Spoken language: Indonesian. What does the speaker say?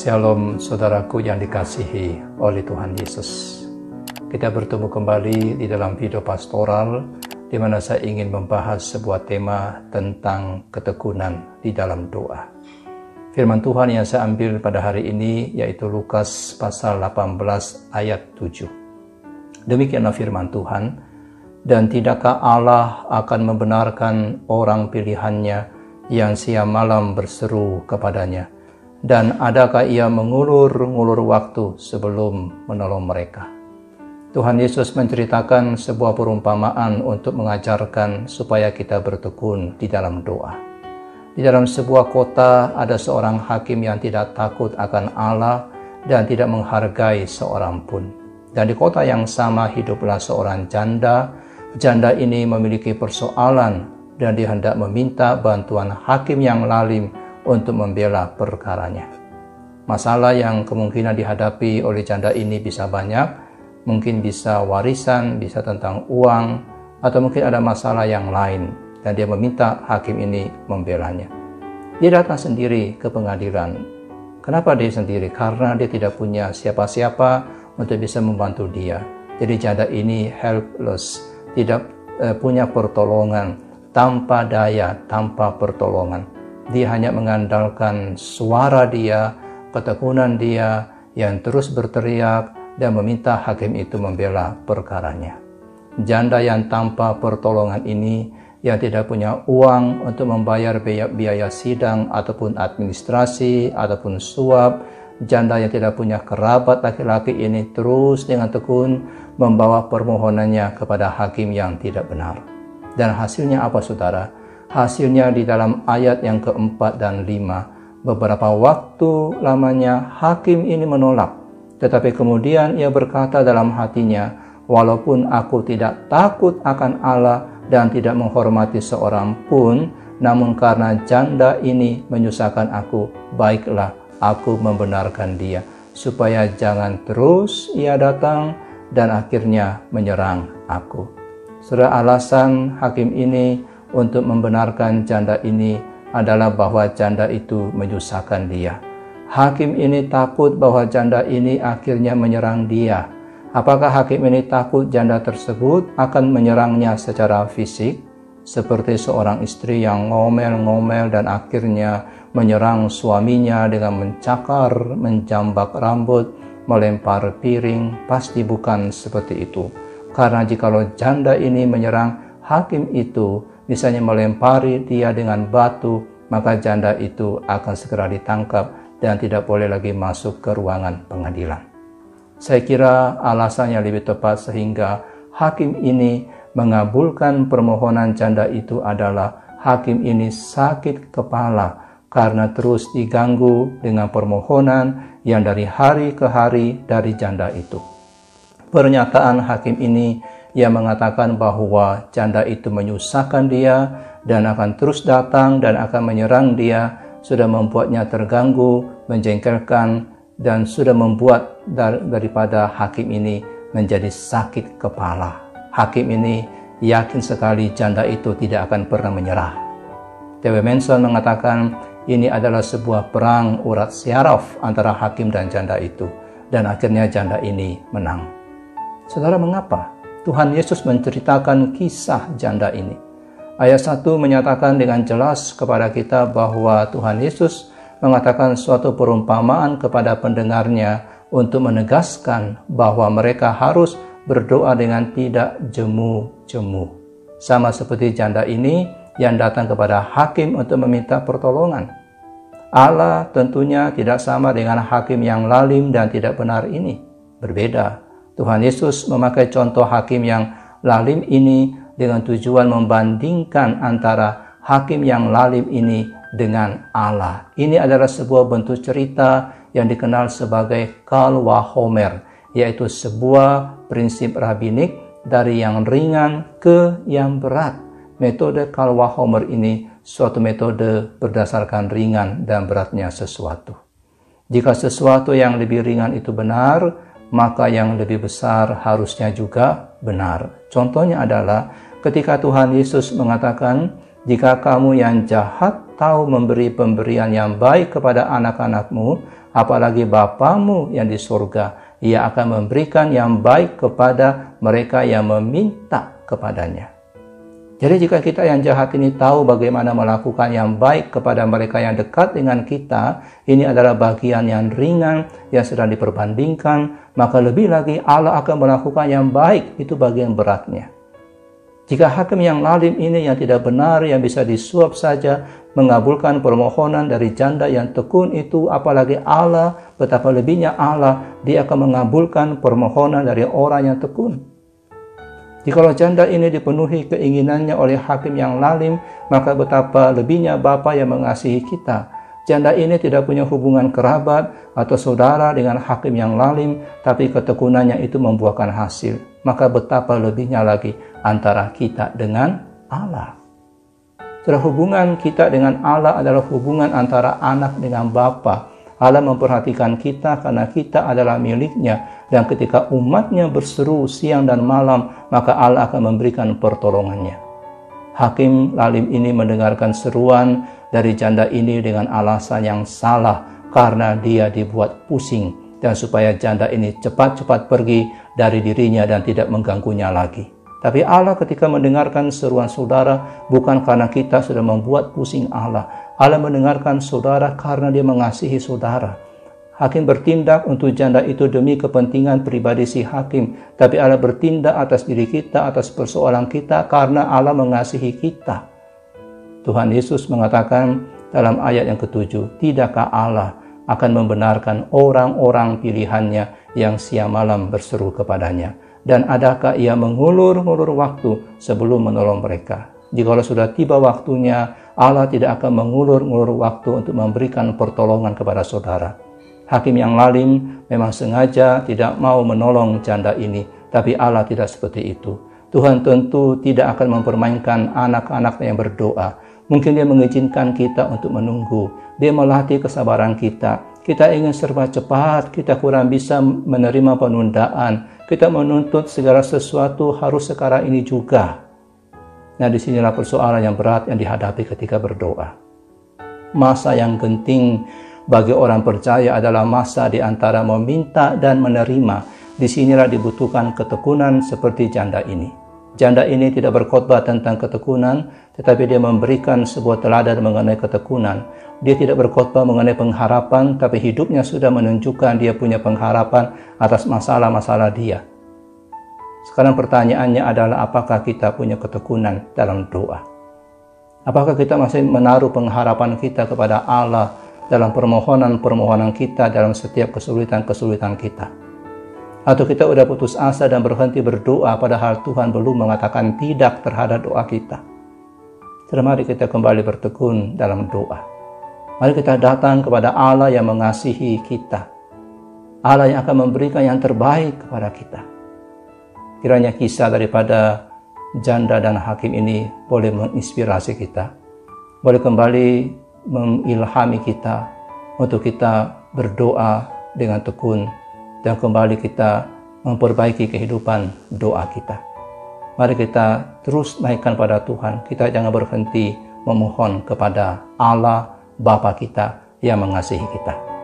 Shalom saudaraku yang dikasihi oleh Tuhan Yesus. Kita bertemu kembali di dalam video pastoral di mana saya ingin membahas sebuah tema tentang ketekunan di dalam doa. Firman Tuhan yang saya ambil pada hari ini yaitu Lukas pasal 18 ayat 7. Demikianlah firman Tuhan, dan tidakkah Allah akan membenarkan orang pilihannya yang siang malam berseru kepadanya? Dan adakah ia mengulur-ngulur waktu sebelum menolong mereka? Tuhan Yesus menceritakan sebuah perumpamaan untuk mengajarkan supaya kita bertekun di dalam doa. Di dalam sebuah kota ada seorang hakim yang tidak takut akan Allah dan tidak menghargai seorang pun. Dan di kota yang sama hiduplah seorang janda. Janda ini memiliki persoalan dan dia hendak meminta bantuan hakim yang lalim untuk membela perkaranya. Masalah yang kemungkinan dihadapi oleh janda ini bisa banyak, mungkin bisa warisan, bisa tentang uang, atau mungkin ada masalah yang lain, dan dia meminta hakim ini membelanya. Dia datang sendiri ke pengadilan. Kenapa dia sendiri? Karena dia tidak punya siapa-siapa untuk bisa membantu dia. Jadi janda ini helpless, tidak punya pertolongan, tanpa daya, tanpa pertolongan. Dia hanya mengandalkan suara dia, ketekunan dia yang terus berteriak dan meminta hakim itu membela perkaranya. Janda yang tanpa pertolongan ini, yang tidak punya uang untuk membayar biaya sidang ataupun administrasi ataupun suap, janda yang tidak punya kerabat laki-laki ini terus dengan tekun membawa permohonannya kepada hakim yang tidak benar. Dan hasilnya apa, saudara? Hasilnya di dalam ayat yang keempat dan 5. Beberapa waktu lamanya hakim ini menolak. Tetapi kemudian ia berkata dalam hatinya, walaupun aku tidak takut akan Allah dan tidak menghormati seorang pun, namun karena janda ini menyusahkan aku, baiklah aku membenarkan dia, supaya jangan terus ia datang dan akhirnya menyerang aku. Saudara, alasan hakim ini untuk membenarkan janda ini adalah bahwa janda itu menyusahkan dia. Hakim ini takut bahwa janda ini akhirnya menyerang dia. Apakah hakim ini takut janda tersebut akan menyerangnya secara fisik, seperti seorang istri yang ngomel-ngomel dan akhirnya menyerang suaminya dengan mencakar, menjambak rambut, melempar piring? Pasti bukan seperti itu. Karena jikalau janda ini menyerang hakim itu, misalnya melempari dia dengan batu, maka janda itu akan segera ditangkap dan tidak boleh lagi masuk ke ruangan pengadilan. Saya kira alasannya lebih tepat sehingga hakim ini mengabulkan permohonan janda itu adalah hakim ini sakit kepala karena terus diganggu dengan permohonan yang dari hari ke hari dari janda itu. Pernyataan hakim ini yang mengatakan bahwa janda itu menyusahkan dia dan akan terus datang dan akan menyerang dia, sudah membuatnya terganggu, menjengkelkan, dan sudah membuat daripada hakim ini menjadi sakit kepala. Hakim ini yakin sekali janda itu tidak akan pernah menyerah. T.W. Manson mengatakan ini adalah sebuah perang urat syaraf antara hakim dan janda itu, dan akhirnya janda ini menang. Saudara, mengapa Tuhan Yesus menceritakan kisah janda ini? Ayat 1 menyatakan dengan jelas kepada kita bahwa Tuhan Yesus mengatakan suatu perumpamaan kepada pendengarnya untuk menegaskan bahwa mereka harus berdoa dengan tidak jemu-jemu. Sama seperti janda ini yang datang kepada hakim untuk meminta pertolongan. Allah tentunya tidak sama dengan hakim yang lalim dan tidak benar ini. Berbeda. Tuhan Yesus memakai contoh hakim yang lalim ini dengan tujuan membandingkan antara hakim yang lalim ini dengan Allah. Ini adalah sebuah bentuk cerita yang dikenal sebagai Kal Wahomer, yaitu sebuah prinsip rabbinik dari yang ringan ke yang berat. Metode Kal Wahomer ini suatu metode berdasarkan ringan dan beratnya sesuatu. Jika sesuatu yang lebih ringan itu benar, maka yang lebih besar harusnya juga benar. Contohnya adalah ketika Tuhan Yesus mengatakan, jika kamu yang jahat tahu memberi pemberian yang baik kepada anak-anakmu, apalagi Bapamu yang di surga, Ia akan memberikan yang baik kepada mereka yang meminta kepadanya. Jadi jika kita yang jahat ini tahu bagaimana melakukan yang baik kepada mereka yang dekat dengan kita, ini adalah bagian yang ringan yang sedang diperbandingkan, maka lebih lagi Allah akan melakukan yang baik, itu bagian beratnya. Jika hakim yang lalim ini yang tidak benar, yang bisa disuap saja, mengabulkan permohonan dari janda yang tekun itu, apalagi Allah, betapa lebihnya Allah, Dia akan mengabulkan permohonan dari orang yang tekun. Jikalau janda ini dipenuhi keinginannya oleh hakim yang lalim, maka betapa lebihnya Bapa yang mengasihi kita. Janda ini tidak punya hubungan kerabat atau saudara dengan hakim yang lalim, tapi ketekunannya itu membuahkan hasil. Maka betapa lebihnya lagi antara kita dengan Allah. Setelah hubungan kita dengan Allah adalah hubungan antara anak dengan Bapa. Allah memperhatikan kita karena kita adalah miliknya, dan ketika umatnya berseru siang dan malam, maka Allah akan memberikan pertolongannya. Hakim lalim ini mendengarkan seruan dari janda ini dengan alasan yang salah, karena dia dibuat pusing, dan supaya janda ini cepat-cepat pergi dari dirinya dan tidak mengganggunya lagi. Tapi Allah ketika mendengarkan seruan saudara, bukan karena kita sudah membuat pusing Allah. Allah mendengarkan saudara karena Dia mengasihi saudara. Hakim bertindak untuk janda itu demi kepentingan pribadi si hakim. Tapi Allah bertindak atas diri kita, atas persoalan kita, karena Allah mengasihi kita. Tuhan Yesus mengatakan dalam ayat yang ke-7, tidakkah Allah akan membenarkan orang-orang pilihannya yang siang malam berseru kepadanya? Dan adakah Ia mengulur-ngulur waktu sebelum menolong mereka? Jikalau sudah tiba waktunya, Allah tidak akan mengulur-ngulur waktu untuk memberikan pertolongan kepada saudara. Hakim yang lalim memang sengaja tidak mau menolong janda ini, tapi Allah tidak seperti itu. Tuhan tentu tidak akan mempermainkan anak-anak yang berdoa. Mungkin Dia mengizinkan kita untuk menunggu. Dia melatih kesabaran kita. Kita ingin serba cepat, kita kurang bisa menerima penundaan. Kita menuntut segala sesuatu harus sekarang ini juga. Nah, disinilah persoalan yang berat yang dihadapi ketika berdoa. Masa yang genting bagi orang percaya adalah masa di antara meminta dan menerima. Disinilah dibutuhkan ketekunan seperti janda ini. Janda ini tidak berkhotbah tentang ketekunan, tetapi dia memberikan sebuah teladan mengenai ketekunan. Dia tidak berkhotbah mengenai pengharapan, tapi hidupnya sudah menunjukkan dia punya pengharapan atas masalah-masalah dia. Sekarang pertanyaannya adalah, apakah kita punya ketekunan dalam doa? Apakah kita masih menaruh pengharapan kita kepada Allah dalam permohonan-permohonan kita dalam setiap kesulitan-kesulitan kita? Atau kita sudah putus asa dan berhenti berdoa padahal Tuhan belum mengatakan tidak terhadap doa kita? Mari kita kembali bertekun dalam doa. Mari kita datang kepada Allah yang mengasihi kita. Allah yang akan memberikan yang terbaik kepada kita. Kiranya kisah daripada janda dan hakim ini boleh menginspirasi kita. Boleh kembali mengilhami kita untuk kita berdoa dengan tekun dan kembali kita memperbaiki kehidupan doa kita. Mari kita terus naikkan pada Tuhan. Kita jangan berhenti memohon kepada Allah Bapa kita yang mengasihi kita.